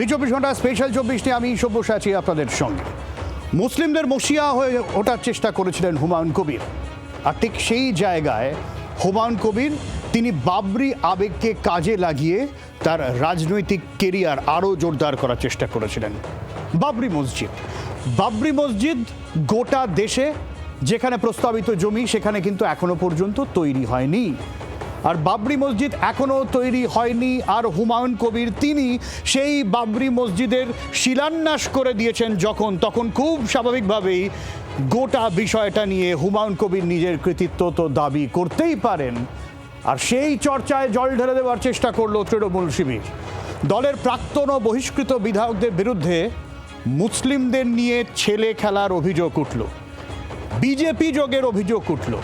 জি 24 ঘন্টা স্পেশাল 24 নিয়ে আমি সব্যসাচী আপনাদের সঙ্গে। মুসলিমদের মসিয়া হয়ে ওঠার চেষ্টা করেছিলেন হুমায়ুন কবির, আর ঠিক সেই জায়গায় হুমায়ুন কবির তিনি বাবরি আবেগকে কাজে লাগিয়ে তার রাজনৈতিক কেরিয়ার আরও জোরদার করার চেষ্টা করেছিলেন। বাবরি মসজিদ গোটা দেশে যেখানে প্রস্তাবিত জমি সেখানে কিন্তু এখনো পর্যন্ত তৈরি হয়নি, আর বাবরি মসজিদ এখনো তৈরি হয়নি। আর হুমায়ুন কবির তিনি সেই বাবরি মসজিদের শিলান্যাস করে দিয়েছেন তখন খুব স্বাভাবিকভাবেই গোটা বিষয়টা নিয়ে হুমায়ুন কবির নিজের কৃতিত্ব তো দাবি করতেই পারেন, আর সেই চর্চায় জল ঢেলে দেওয়ার চেষ্টা করলো তৃণমূল শিবির। দলের প্রাক্তন ও বহিষ্কৃত বিধায়কদের বিরুদ্ধে মুসলিমদের নিয়ে ছেলে খেলার অভিযোগ উঠল, বিজেপি যোগের অভিযোগ উঠল,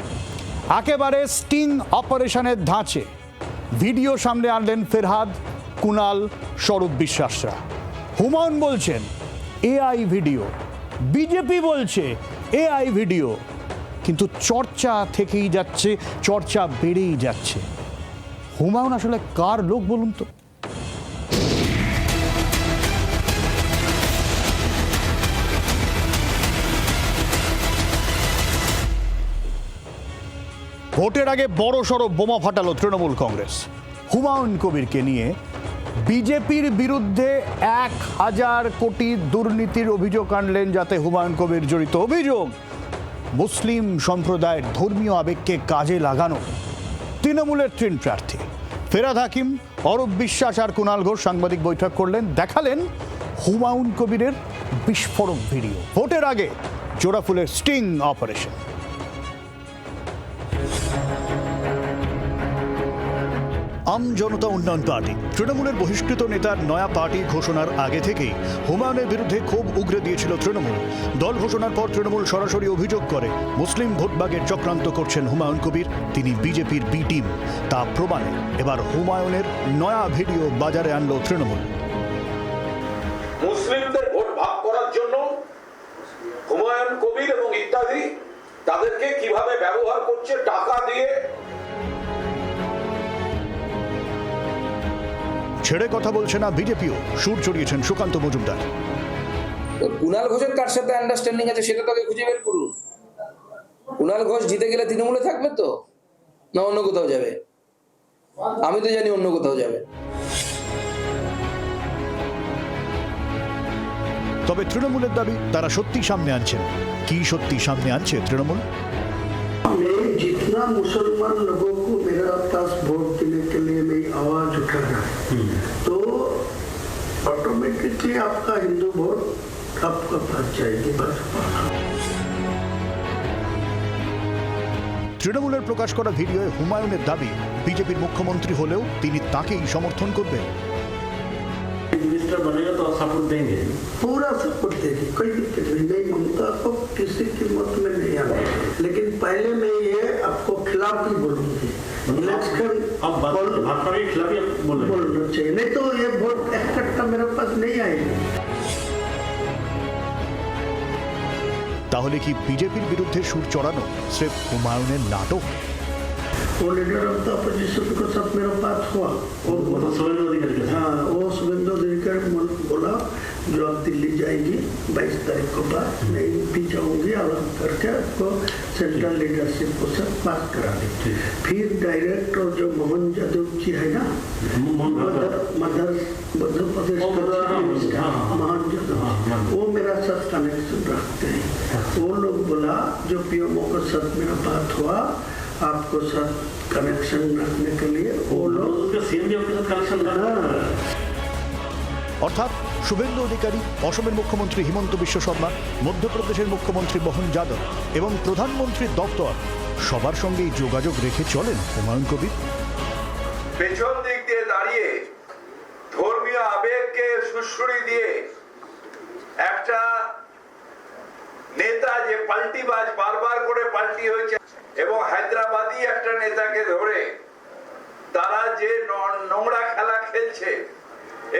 একেবারে স্টিং অপারেশনের ধাঁচে ভিডিও সামনে আনলেন ফেরহাদ, কুনাল, স্বরূপ বিশ্বাসরা। হুমায়ুন বলছেন এআই ভিডিও, বিজেপি বলছে এআই ভিডিও, কিন্তু চর্চা থেকেই যাচ্ছে, চর্চা বেড়েই যাচ্ছে। হুমায়ুন আসলে কার লোক বলুন তো? ভোটের আগে বড় সড়ো বোমা ফাটালো তৃণমূল কংগ্রেস। হুমায়ুন কবিরকে নিয়ে বিজেপির বিরুদ্ধে 1000 কোটি দুর্নীতির অভিযোগ আনলেন, যাতে হুমায়ুন কবির জড়িত। অভিযোগ মুসলিম সম্প্রদায়ের ধর্মীয় আবেগকে কাজে লাগানো। তৃণমূলের 3 প্রার্থী ফেরহাদ হাকিম, অরূপ বিশ্বাস আর কুনাল ঘোষ সাংবাদিক বৈঠক করলেন, দেখালেন হুমায়ুন কবিরের বিস্ফোরক ভিডিও। ভোটের আগে জোড়াফুলের স্টিং অপারেশন। আম জনতা উন্নয়ন পার্টি তৃণমূলের বহিষ্কৃত নেতার নয়া পার্টি ঘোষণার আগে থেকেই হুমায়ুনের বিরুদ্ধে ক্ষোভ উগরে দিয়েছিল তৃণমূল। দল ঘোষণার পর তৃণমূল সরাসরি অভিযোগ করে মুসলিম ভোটবাগের চক্রান্ত করছেন হুমায়ুন কবির, তিনি বিজেপির বি টিম। তা প্রমাণে এবার হুমায়ুনের নয়া ভিডিও বাজারে আনলো তৃণমূল। মুসলিমদের ভোট ভাগ করার জন্য হুমায়ুন কবির এবং ইত্যাদি তাদেরকে কিভাবে ব্যবহার করছে টাকা দিয়ে। ছেড়ে কথা বলছে না বিজেপিও, সুর চড়িয়েছেন সুকান্ত মজুমদার। কুনাল ঘোষের কার সাথে আন্ডারস্ট্যান্ডিং আছে সেটা তাকে খুঁজে বের করুন। কুনাল ঘোষ জিতে গেলে তৃণমূলে থাকবে তো, না অন্য কোথাও যাবে? আমি তো জানি অন্য কোথাও যাবে। তবে তৃণমূলের দাবি তারা সত্যি সামনে আনছেন। কি সত্যি সামনে আনছে তৃণমূল? जितना मुसलमान लोगों को मेरा पास वोट देने के लिए मैं आवाज उठाना तो ऑटोमेटिकली आपका हिंदू वोट आपका पास जाएगी भाजपा। তৃণমূলের প্রকাশ করা ভিডিওয়ে হুমায়ুনের দাবি বিজেপির মুখ্যমন্ত্রী হলেও তিনি তাকেই সমর্থন করবেন। मिनिस्टर बनेगा तो सपोर्ट देंगे, पूरा सपोर्ट देगी, कोई दिक्कत नहीं। ममता को किसी कीमत में नहीं आना, लेकिन पहले मैं ये आपको खिलाफ ही बोलूंगी। इलेक्शन अब भाजपा के खिलाफ ही बोलना चाहिए, नहीं तो ये वोट इकट्ठा मेरे पास नहीं आएगी। তাহলে কি বিজেপির বিরুদ্ধে সুর চড়ানো স্রেফ হুমায়ুনের নাটক? वो लीडर ऑफ द अपोजिशन के साथ मेरा बात हुआ, वो शुभेंदु अधिकारी बोला जो आप दिल्ली जाएंगी 22 तारीख को बाद, मैं भी जाऊंगी, अलग करके आपको सेंट्रल लीडरशिप को साथ बात करा दी। फिर डायरेक्ट और जो मोहन यादव जी है ना, मध्य प्रदेश मोहन यादव, वो मेरा साथ कनेक्शन रखते हैं। वो लोग बोला जो पीएमओ के साथ मेरा बात हुआ, आपको साथ कनेक्शन रखने के लिए वो लोग कनेक्शन অর্থাৎ শুভেন্দু অধিকারী, অসমের মুখ্যমন্ত্রী হিমন্ত বিশ্ব শর্মা, মধ্যপ্রদেশের মুখ্যমন্ত্রী মোহন যাদব এবং প্রধানমন্ত্রীর দপ্তর সবার সঙ্গেই যোগাযোগ রেখে চলেন হুমায়ুন কবির। পেছন দিক দিয়ে দাঁড়িয়ে ধর্মীয় আবেগকে সুশ্রুতি দিয়ে একটা নেতা যে পাল্টিবাজ বারবার করে পাল্টি হয়েছে, এবং হায়দ্রাবাদী একটা নেতাকে ধরে তারা যে নোংরা খেলা খেলছে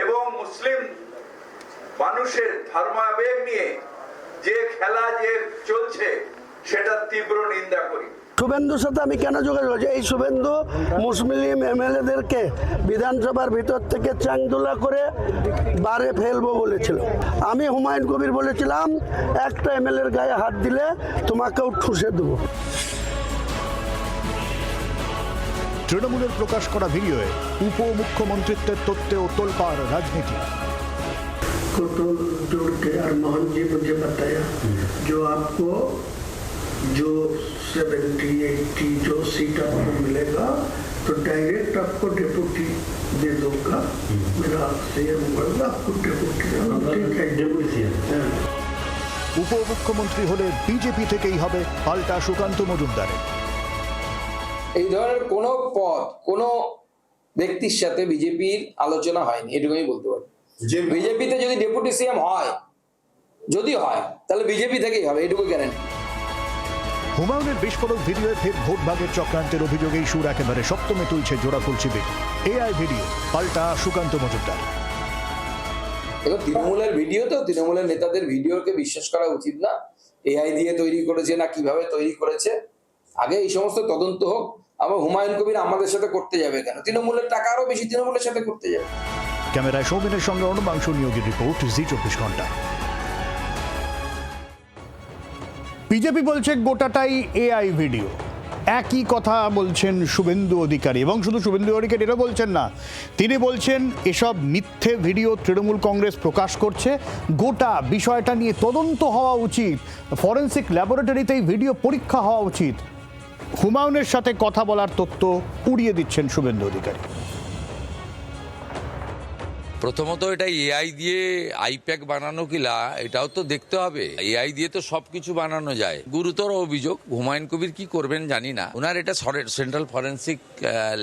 এবং মুসলিম মানুষের ধর্মাবেগ নিয়ে যে খেলা যে চলছে সেটা তীব্র নিন্দা করি। শুভেন্দুর সাথে আমি কেন যোগাযোগ করছি? এই শুভেন্দু মুসলিম এমএলএদেরকে বিধানসভার ভিতর থেকে চাংদোলা করে বারে ফেলবো বলেছিল। আমি হুমায়ুন কবির বলেছিলাম একটা এমএলএর গায়ে হাত দিলে তোমাকেও ঠুসে দেবো। তৃণমূলের প্রকাশ করা ভিডিওয়ে উপমুখ্যমন্ত্রিত্বের তত্ত্বেও তোলপাড় রাজনীতি। को तो जोड़ के और मोहन जी मुझे बताया जो आपको जो 70-80 जो सीट आपको मिलेगा तो डायरेक्ट आपको डेप्यूटी दे दूंगा। मेरा सीएम होगा आपको डेप्यूटी ठीक है डेप्यूटी सीएम। উপমুখ্যমন্ত্রী হলে বিজেপি থেকেই হবে পাল্টা সুকান্ত মজুমদারের। এই ধরনের কোনো পদ কোনো ব্যক্তির সাথে বিজেপির আলোচনা হয়নি, এটুকু আমি বলতে পারি। যে বিজেপিতে যদি ডেপুটি সিএম হয়, যদি হয় তাহলে বিজেপি থেকেই হবে, এটুকু গ্যারান্টি। হুমায়ুনের বিস্ফোরক ভিডিওয়ে ফের ভোট ভাগের চক্রান্তের অভিযোগেই সুর একেবারে সপ্তমে তুলছে জোড়াফুল শিবির। এআই ভিডিও পাল্টা সুকান্ত মজুমদার। দেখো, তৃণমূলের ভিডিও তো তৃণমূলের নেতাদের ভিডিওকে বিশ্বাস করা উচিত না। এআই দিয়ে তৈরি করেছে না কিভাবে তৈরি করেছে, আগে এই সমস্ত তদন্ত হোক। আবার হুমায়ুন কবির আমাদের সাথে করতে যাবে কেন? তৃণমূলের টাকা আরো বেশি তৃণমূলের সাথে করতে যাবে। ক্যামেরায় সৌমেনের সঙ্গে অনুমাংশু নিয়োগের রিপোর্ট, জি24 ঘন্টা। বিজেপি বলছে গোটাটাই এআই ভিডিও। একই কথা বলছেন শুভেন্দু অধিকারী, এবং শুধু শুভেন্দু অধিকারী এটা বলছেন না, তিনি বলছেন এসব মিথ্যে ভিডিও তৃণমূল কংগ্রেস প্রকাশ করছে। গোটা বিষয়টা নিয়ে তদন্ত হওয়া উচিত, ফরেন্সিক ল্যাবরেটরিতে এই ভিডিও পরীক্ষা হওয়া উচিত। হুমায়ুনের সাথে কথা বলার তথ্য উড়িয়ে দিচ্ছেন শুভেন্দু অধিকারী। প্রথমত এটা এআই দিয়ে আইপ্যাক বানানো কিনা এটাও তো দেখতে হবে। এআই দিয়ে তো সবকিছু বানানো যায়। গুরুতর অভিযোগ, হুমায়ুন কবির কি করবেন জানি না। ওনার এটা সেন্ট্রাল ফরেন্সিক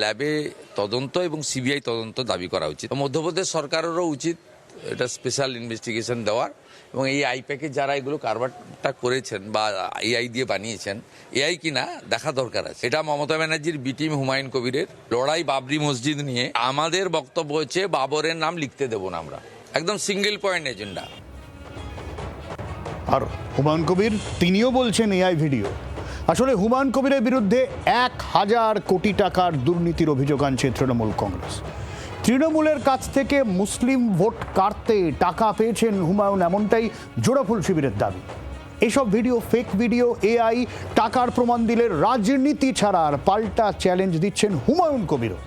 ল্যাবে তদন্ত এবং সিবিআই তদন্ত দাবি করা উচিত। মধ্যপ্রদেশ সরকারেরও উচিত এটা স্পেশাল ইনভেস্টিগেশন দেওয়ার, এবং এই আইপ্যাকে যারা এগুলো কারবারটা করেছেন বা এআই দিয়ে বানিয়েছেন, এআই কিনা দেখা দরকার আছে। এটা মমতা ব্যানার্জির বি টিম হুমায়ুন কবিরের লড়াই বাবরি মসজিদ নিয়ে। আমাদের বক্তব্য হচ্ছে বাবরের নাম লিখতে দেব না আমরা, একদম সিঙ্গেল পয়েন্ট এজেন্ডা। আর হুমায়ুন কবির তিনিও বলছেন এআই ভিডিও। আসলে হুমায়ুন কবিরের বিরুদ্ধে 1000 কোটি টাকার দুর্নীতির অভিযোগ আনছে তৃণমূল কংগ্রেস। তৃণমূলের কাছ থেকে মুসলিম ভোট কাটতে টাকা পেয়েছেন হুমায়ুন, এমনটাই জোড়াফুল শিবিরের দাবি। এসব ভিডিও ফেক ভিডিও, এআই টাকার প্রমাণ দিলে রাজনীতি ছাড়ার পাল্টা চ্যালেঞ্জ দিচ্ছেন হুমায়ুন কবিরও।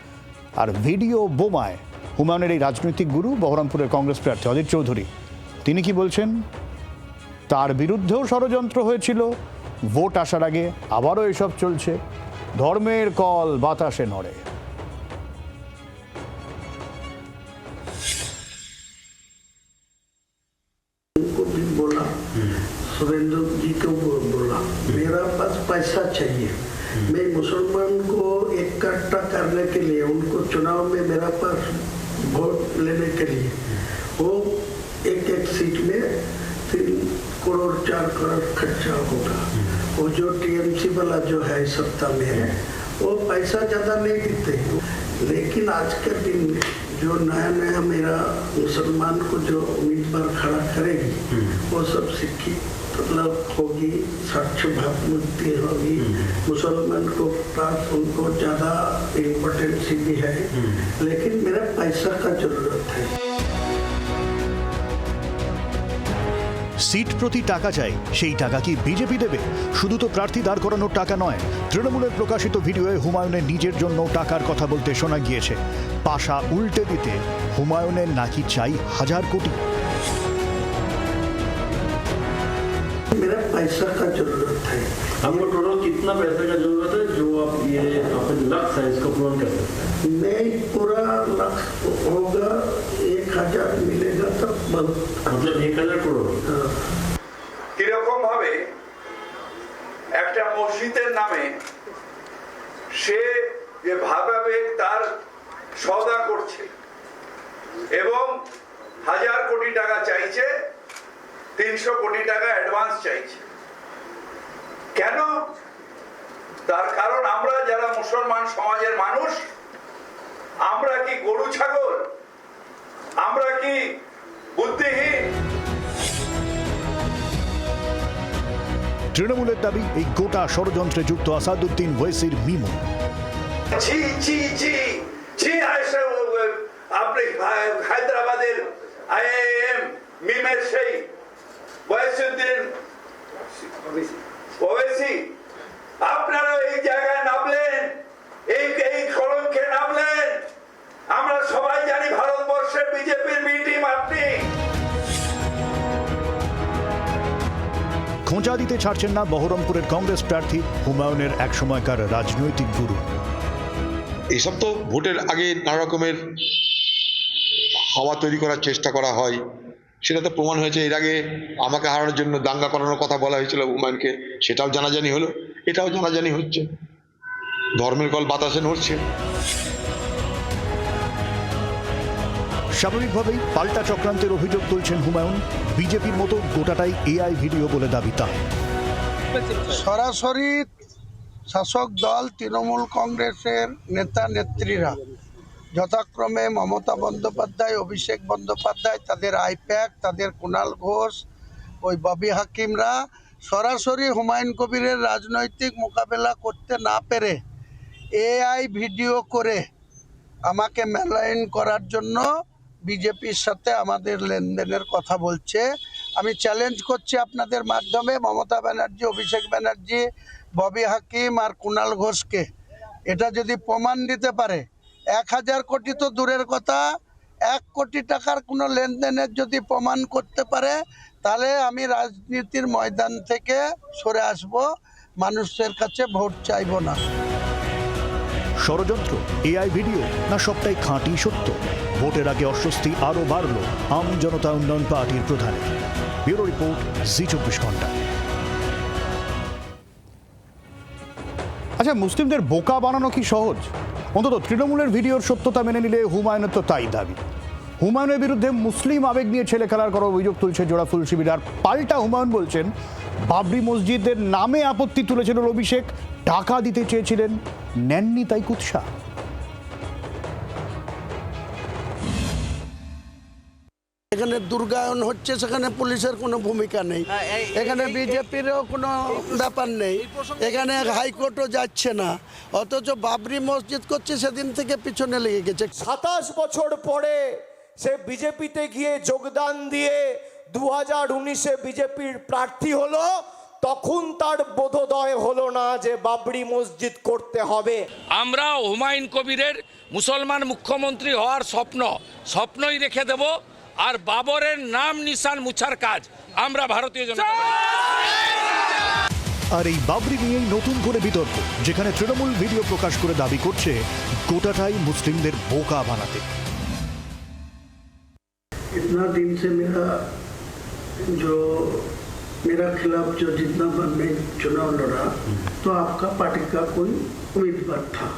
আর ভিডিও বোমায় হুমায়ুনের এই রাজনৈতিক গুরু বহরমপুরের কংগ্রেস প্রার্থী অজিত চৌধুরী, তিনি কি বলছেন? তার বিরুদ্ধেও ষড়যন্ত্র হয়েছিল, ভোট আসার আগে আবারও এসব চলছে। ধর্মের কল বাতাসে নড়ে। उनको भी बोला, सुरेंद्र जी को बोला, मेरा पास पैसा चाहिए, मैं मुसलमान को इकट्ठा करने के लिए, उनको चुनाव में मेरा पास वोट लेने के लिए, वो एक सीट में 3 करोड़ 4 करोड़ खर्चा होगा। वो जो टीएमसी वाला जो है सत्ता में है, वो पैसा ज्यादा नहीं देते, लेकिन आज के दिन में जो नया नया मेरा मुसलमान को जो उम्मीदवार खड़ा करेगी, वो सब शिक्षित मतलब होगी, स्वच्छ भावमुक्ति होगी, मुसलमान को पास उनको ज्यादा इम्पोर्टेंस भी है, लेकिन मेरा पैसा का जरूरत है। সিট প্রতি টাকা চাই, সেই টাকা কি বিজেপি দেবে? শুধু তো প্রার্থী দাঁড় করানোর টাকা নয়। তৃণমূলের প্রকাশিত ভিডিওয়ে হুমায়ুনের নিজের জন্য টাকার কথা বলতে শোনা গিয়েছে। পাশা উল্টে দিতে হুমায়ুনের নাকি চাই 1000 কোটি। मेरा पैसा का जरूरत है। आपको टोटल कितना पैसे का जरूरत है जो आप ये अपने लक्ष्य है इसको पूर्ण कर सकते हैं? मैं पूरा लक्ष्य होगा 1000 मिलेगा तब बहुत। मतलब 1000 करोड़। কিরকম ভাবে একটা মসজিদের নামে সে যে ভাবে তার সওদা করছে এবং 1000 কোটি টাকা চাইছে, 300 কোটি টাকা অ্যাডভান্স চাইছে। কেন? তার কারণ আমরা যারা মুসলমান সমাজের মানুষ, আমরা কি গরু ছাগল? আমরা কি বুদ্ধিহীন? তৃণমূলের দাবি এই গোটা ষড়যন্ত্রে যুক্ত আসাদুদ্দিন ওয়েসির মিমো। ছি ছি ছি ছি আপনি হায়দ্রাবাদের আইআইএম মিমের সেই ওয়াইসুদ্দিন ওয়েসি, আপনারা এই জায়গায় নামলেন, এই কলঙ্কে নামলেন। আমরা সবাই জানি ভারতবর্ষের বিজেপির বি টিম আপনি। খোঁচা দিতে ছাড়ছেন না বহরমপুরের কংগ্রেস প্রার্থী হুমায়ুনের এক সময়কার রাজনৈতিক গুরু। এইসব তো ভোটের আগে নানা রকমের হাওয়া তৈরি করার চেষ্টা করা হয়, সেটা তো প্রমাণ হয়েছে। এর আগে আমাকে হারানোর জন্য দাঙ্গা করানোর কথা বলা হয়েছিল হুমায়ুনকে, সেটাও জানাজানি হলো, এটাও জানাজানি হচ্ছে। ধর্মের কল বাতাসে নড়ছে। স্বাভাবিকভাবেই পাল্টা চক্রান্তের অভিযোগ তুলছেন হুমায়ুন। বিজেপির মতো গোটাটাই এআই ভিডিও বলে দাবি তার। সরাসরি শাসক দল তৃণমূল কংগ্রেসের নেতা নেত্রীরা যথাক্রমে মমতা বন্দ্যোপাধ্যায়, অভিষেক বন্দ্যোপাধ্যায়, তাদের আইপ্যাক, তাদের কুণাল ঘোষ, ওই ববি হাকিমরা সরাসরি হুমায়ুন কবিরের রাজনৈতিক মোকাবেলা করতে না পেরে এআই ভিডিও করে আমাকে মেলাইন করার জন্য বিজেপির সাথে আমাদের লেনদেনের কথা বলছে। আমি চ্যালেঞ্জ করছি আপনাদের মাধ্যমে মমতা ব্যানার্জি, অভিষেক ব্যানার্জি, ববি হাকিম আর কুণাল ঘোষকে, এটা যদি প্রমাণ দিতে পারে, 1000 কোটি তো দূরের কথা, 1 কোটি টাকার কোনো লেনদেনের যদি প্রমাণ করতে পারে, তাহলে আমি রাজনীতির ময়দান থেকে সরে আসব, মানুষের কাছে ভোট চাইব না। ষড়যন্ত্র, এআই ভিডিও, না সবটাই খাঁটি সত্য? ভোটের আগে অস্বস্তি আরও বাড়ল আম জনতা উন্নয়ন পার্টির প্রধানের। ব্যুরো রিপোর্ট, জি24 ঘন্টা। আচ্ছা, মুসলিমদের বোকা বানানো কি সহজ? অন্তত তৃণমূলের ভিডিওর সত্যতা মেনে নিলে হুমায়ুনের তো তাই দাবি। হুমায়ুনের বিরুদ্ধে মুসলিম আবেগ নিয়ে ছেলে খেলার করার অভিযোগ তুলছে জোড়াফুল শিবির। আর পাল্টা হুমায়ুন বলছেন বাবরি মসজিদের নামে আপত্তি তুলেছিলেন অভিষেক, টাকা দিতে চেয়েছিলেন, নেননি, তাই কুৎসা। এখানে দুর্গায়ন হচ্ছে, সেখানে পুলিশের কোনো ভূমিকা নেই, এখানে বিজেপিরও কোনো ব্যাপার নেই, এখানে হাইকোর্টও যাচ্ছে না, অথচ বাবরি মসজিদ করছে সেদিন থেকে পিছনে লেগে গেছে। 27 বছর পরে সে বিজেপিতে গিয়ে যোগদান দিয়ে 2019-এ বিজেপির প্রার্থী হলো, তখন তার বোধোদয় হলো না যে বাবরি মসজিদ করতে হবে। আমরা হুমায়ুন কবিরের মুসলমান মুখ্যমন্ত্রী হওয়ার স্বপ্নই রেখে দেব, আর বাবরের নাম নিশান মুছার কাজ আমরা ভারতীয় জনতা পার্টি। আর এই বাবরি নিয়েই নতুন করে বিতর্ক, যেখানে তৃণমূল ভিডিও প্রকাশ করে দাবি করছে গোটাটাই মুসলিমদের বোকা বানাতে। इतना दिन से मेरा खिलाफ जो जितना बार मैं चुनाव लड़ा, तो आपका पार्टी का कोई उम्मीदवार था,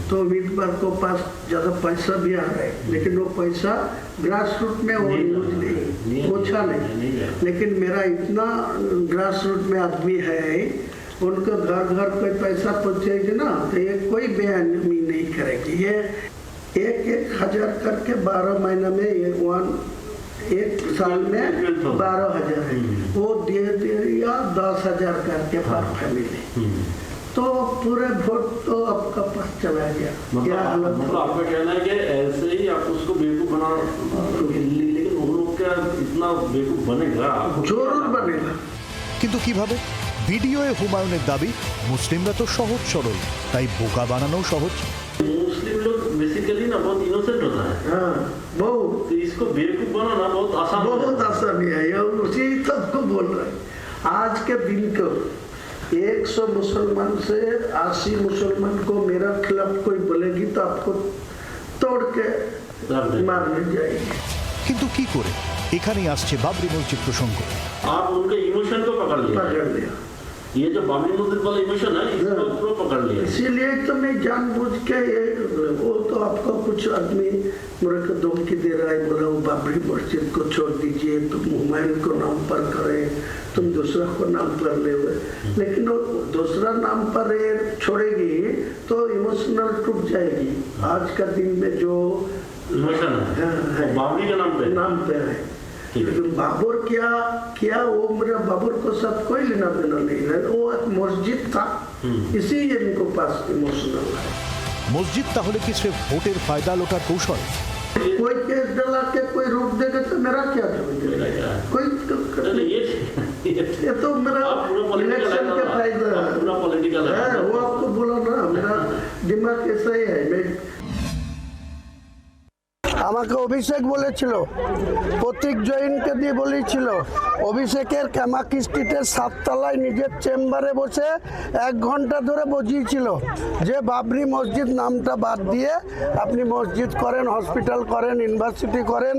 तो उम्मीदवार को पास ज़्यादा पैसा भी आ रहा है, लेकिन वो पैसा ग्रास रूट में वो यूज नहीं पहुँचा नहीं। लेकिन मेरा इतना ग्रास रूट में आदमी है, उनको घर घर कोई पैसा पहुँचेगी ना, तो ये कोई बेअहमी नहीं करेगी। ये 1,000 करके 12 महीना में एक साल में 12,000 है, वो दे दिया 10,000 करके पर फैमिली, तो पूरे वोट तो आपका पास चला गया। मतलब आपका कहना है कि ऐसे ही आप उसको बेवकूफ बना, लेकिन वो लोग क्या इतना बेवकूफ बनेगा? जरूर बनेगा। কিন্তু কিভাবে? ভিডিওয়ে হুমায়ুনের দাবি মুসলিমরা তো সহজ সরল, তাই বোকা বানানো সহজ। मुस्लिम लोग बेसिकली ना बहुत इनोसेंट होता है, हाँ, बहुत, तो इसको बेवकूफ बनाना बहुत आसान होता है। बहुत आसानी है, ये उसी सबको बोल रहे हैं। आज के दिन को 100 मुसलमान से 80 मुसलमान को मेरा खिलाफ कोई बोलेगी तो आपको तोड़ के मारने जाएगी। কিন্তু কি করে? এখানেই আসছে বাবরি মসজিদ প্রসঙ্গ। आप उनके इमोशन को पकड़ लिया, ये जो बाबरी मस्जिद वाला इमोशन है इसको पूरा पकड़ लिया। इसीलिए तो मैं जानबूझ के वो तो आपको कुछ आदमी मेरे को धमकी दे रहा है, बोला वो बाबरी मस्जिद को छोड़ दीजिए, तुम हुमायूं को नाम पर करे, तुम दूसरा को नाम पर ले हुए, लेकिन वो दूसरा नाम पर छोड़ेगी तो इमोशनल टूट जाएगी। आज का दिन में जो इमोशन है बाबरी के नाम पे है, लेकिन बाबर क्या वो मेरा बाबर को साथ कोई लेना देना नहीं है, वो एक मस्जिद था, इसी इनको पास इमोशनल है। মসজিদ তাহলে কি সিर्फ ভোটের ফায়দা লোটার কৌশল? कोई केस डला के कोई रोक देगा तो मेरा क्या करेगा? कोई तो ये तो मेरा इलेक्शन का फायदा है, वो आपको बोला ना, मेरा दिमाग ऐसा ही है। मैं আমাকে অভিষেক বলেছিল, প্রতীক জৈনকে দিয়ে বলেছিল, অভিষেকের কামাকি স্ট্রিটের 7 তলায় নিজের চেম্বারে বসে 1 ঘন্টা ধরে বুঝিয়েছিল যে বাবরি মসজিদ নামটা বাদ দিয়ে আপনি মসজিদ করেন, হসপিটাল করেন, ইউনিভার্সিটি করেন,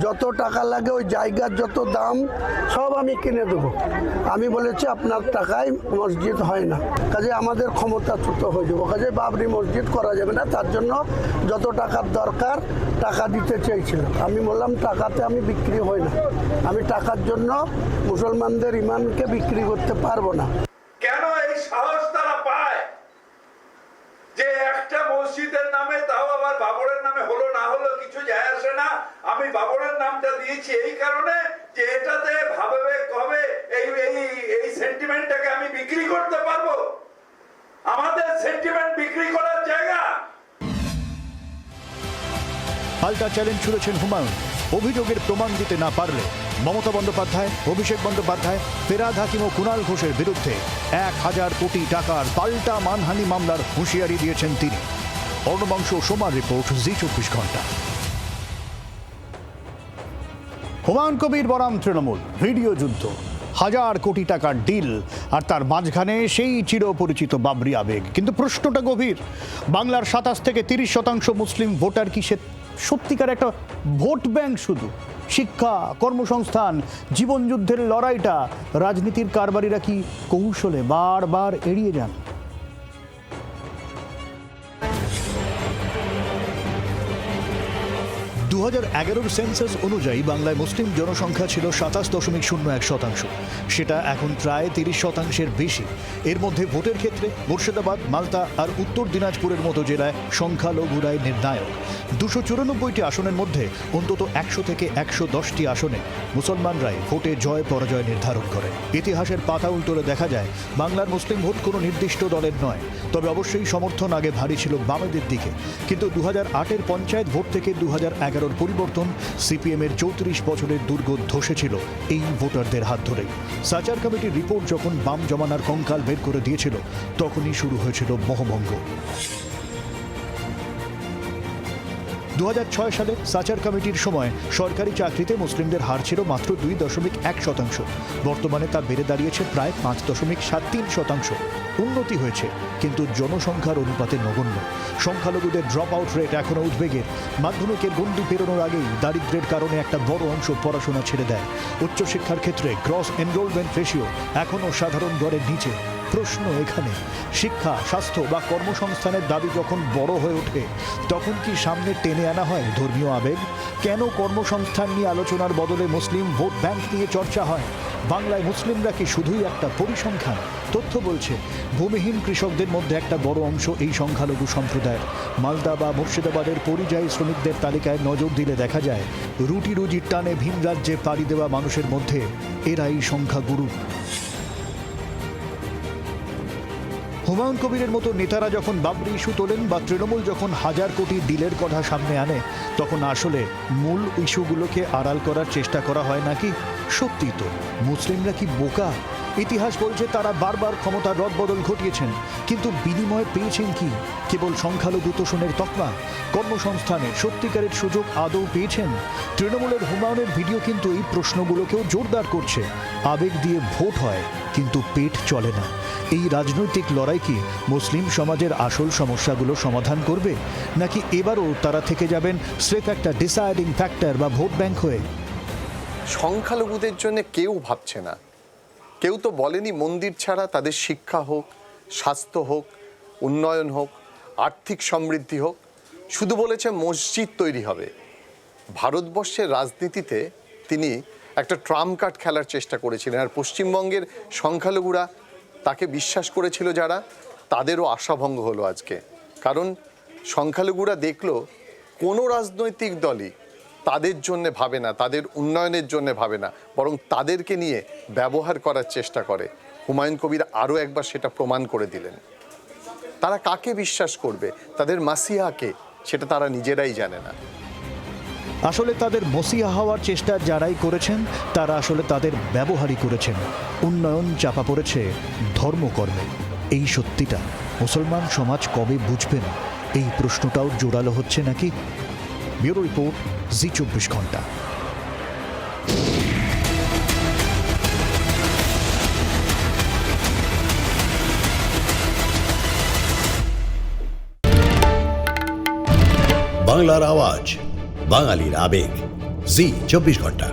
যত টাকা লাগে ওই জায়গার যত দাম সব আমি কিনে দেবো। আমি বলেছি আপনার টাকায় মসজিদ হয় না, কাজে আমাদের ক্ষমতাচ্যুত হয়ে যাবো, কাজে বাবরি মসজিদ করা যাবে না, তার জন্য যত টাকার দরকার টাকা দিতে চেয়েছিল। আমি বললাম টাকাতে আমি বিক্রি হই না, আমি টাকার জন্য মুসলমানদের ইমানকে বিক্রি করতে পারবো না। কেন এই সাহস তারা পায় যে একটা মসজিদের নামে, তাও আবার বাবরের নামে হলো না হলো কিছু যায় আসে না, আমি বাবরের নামটা দিয়েছি এই কারণে যে এটাতে ভাবে কবে এই সেন্টিমেন্টটাকে আমি বিক্রি করতে পারবো। আমাদের সেন্টিমেন্ট বিক্রি করার জায়গা। পাল্টা চ্যালেঞ্জ ছুড়েছেন হুমায়ুন। অভিযোগের প্রমাণ দিতে না পারলে মমতা বন্দ্যোপাধ্যায়, অভিষেক বন্দ্যোপাধ্যায়, ফেরাদ হাকিম ও কুণাল ঘোষের বিরুদ্ধে 1000 কোটি টাকার পাল্টা মানহানি মামলার হুঁশিয়ারি দিয়েছেন তিনি। অর্ণবংশ, সোমার রিপোর্ট, জি24 ঘন্টা। হুমায়ুন কবির বনাম তৃণমূল, ভিডিও যুদ্ধ, 1000 কোটি টাকার ডিল, আর তার মাঝখানে সেই চিরপরিচিত বাবরি আবেগ। কিন্তু প্রশ্নটা গভীর, বাংলার 27 থেকে 30% মুসলিম ভোটার কি সত্যিকার একটা ভোট ব্যাংক? শুধু শিক্ষা, কর্মসংস্থান, জীবনযুদ্ধের লড়াইটা রাজনীতির কারবারিরা কি কৌশলে বারবার এড়িয়ে যান? 2011 সেন্সাস অনুযায়ী বাংলায় মুসলিম জনসংখ্যা ছিল 27.01%। সেটা এখন প্রায় 30%-এর বেশি। এর মধ্যে ভোটের ক্ষেত্রে মুর্শিদাবাদ, মালদা আর উত্তর দিনাজপুরের মতো জেলায় সংখ্যালঘুরাই নির্ণায়ক। 294টি আসনের মধ্যে অন্তত 100 থেকে 110টি আসনে মুসলমানরাই ভোটে জয় পরাজয় নির্ধারণ করে। ইতিহাসের পাতা উল্টোলে দেখা যায় বাংলার মুসলিম ভোট কোনো নির্দিষ্ট দলের নয়, তবে অবশ্যই সমর্থন আগে ভারী ছিল বামেদের দিকে। কিন্তু 2008-এর পঞ্চায়েত ভোট থেকে 2011 পরিবর্তন, সিপিএমের 34 বছরের দুর্গ ধসেছিল এই ভোটারদের হাত ধরেই। সাচার কমিটির রিপোর্ট যখন বাম জমানার কঙ্কাল বের করে দিয়েছিল, তখনই শুরু হয়েছিল মোহভঙ্গ। 2006 সালে সাচার কমিটির সময় সরকারি চাকরিতে মুসলিমদের হার ছিল মাত্র 2.1%। বর্তমানে তা বেড়ে দাঁড়িয়েছে প্রায় 5.73%। উন্নতি হয়েছে, কিন্তু জনসংখ্যার অনুপাতে নগণ্য। সংখ্যালঘুদের ড্রপ আউট রেট এখনও উদ্বেগের। মাধ্যমিকের গণ্ডি পেরোনোর আগেই দারিদ্র্যের কারণে একটা বড় অংশ পড়াশোনা ছেড়ে দেয়। উচ্চশিক্ষার ক্ষেত্রে গ্রস এনরোলমেন্ট রেশিও এখনও সাধারণ দরের নিচে। প্রশ্ন এখানে, শিক্ষা, স্বাস্থ্য বা কর্মসংস্থানের দাবি যখন বড় হয়ে ওঠে, তখন কি সামনে টেনে আনা হয় ধর্মীয় আবেগ? কেন কর্মসংস্থান নিয়ে আলোচনার বদলে মুসলিম ভোট ব্যাংক নিয়ে চর্চা হয়? বাংলায় মুসলিমরা কি শুধুই একটা পরিসংখ্যান? তথ্য বলছে ভূমিহীন কৃষকদের মধ্যে একটা বড় অংশ এই সংখ্যালঘু সম্প্রদায়ের। মালদা বা মুর্শিদাবাদের পরিযায়ী শ্রমিকদের তালিকায় নজর দিলে দেখা যায় রুটি রুজির টানে ভিন রাজ্যে পাড়ি দেওয়া মানুষের মধ্যে এরাই সংখ্যাগুরু। হুমায়ুন কবিরের মতো নেতারা যখন বাবরি ইস্যু তোলেন বা তৃণমূল যখন 1000 কোটি ডিলের কথা সামনে আনে, তখন আসলে মূল ইস্যুগুলোকে আড়াল করার চেষ্টা করা হয় নাকি? সত্যি তো, মুসলিমরা কি বোকা? ইতিহাস বলছে তারা বারবার ক্ষমতার রদবদল ঘটিয়েছেন, কিন্তু বিনিময়ে পেয়েছেন কি? কেবল সংখ্যালঘু তোষণের তকমা। কর্মসংস্থানের সত্যিকারের সুযোগ আদৌ পেয়েছেন? তৃণমূলের হুমায়ুনের ভিডিও কিন্তু এই প্রশ্নগুলোকেও জোরদার করছে। আবেগ দিয়ে ভোট হয়, কিন্তু পেট চলে না। এই রাজনৈতিক লড়াই কি মুসলিম সমাজের আসল সমস্যাগুলো সমাধান করবে, নাকি এবারও তারা থেকে যাবেন স্রেফ একটা ডিসাইডিং ফ্যাক্টর বা ভোট ব্যাংক হয়ে? সংখ্যালঘুদের জন্য কেউ ভাবছে না। কেউ তো বলেনি মন্দির ছাড়া তাদের শিক্ষা হোক, স্বাস্থ্য হোক, উন্নয়ন হোক, আর্থিক সমৃদ্ধি হোক। শুধু বলেছে মসজিদ তৈরি হবে। ভারতবর্ষের রাজনীতিতে তিনি একটা ট্রাম্প কার্ড খেলার চেষ্টা করেছিলেন, আর পশ্চিমবঙ্গের সংখ্যালঘুরা তাকে বিশ্বাস করেছিল যারা, তাদেরও আশাভঙ্গ হলো আজকে। কারণ সংখ্যালঘুরা দেখলো কোনো রাজনৈতিক দলই তাদের জন্য ভাবে না, তাদের উন্নয়নের জন্য ভাবে না, বরং তাদেরকে নিয়ে ব্যবহার করার চেষ্টা করে। হুমায়ুন কবির আরও একবার সেটা প্রমাণ করে দিলেন। তারা কাকে বিশ্বাস করবে, তাদের মাসিহাকে, সেটা তারা নিজেরাই জানে না। আসলে তাদের মসিহা হওয়ার চেষ্টা যারাই করেছেন তারা আসলে তাদের ব্যবহারই করেছেন। উন্নয়ন চাপা পড়েছে ধর্মকর্মে। এই সত্যিটা মুসলমান সমাজ কবে বুঝবেন? এই প্রশ্নটাও জোরালো হচ্ছে নাকি? ব্যুরো রিপোর্ট, জি 24 ঘন্টা। বাংলার আওয়াজ, বাঙালির আবেগ, জি 24 ঘন্টা।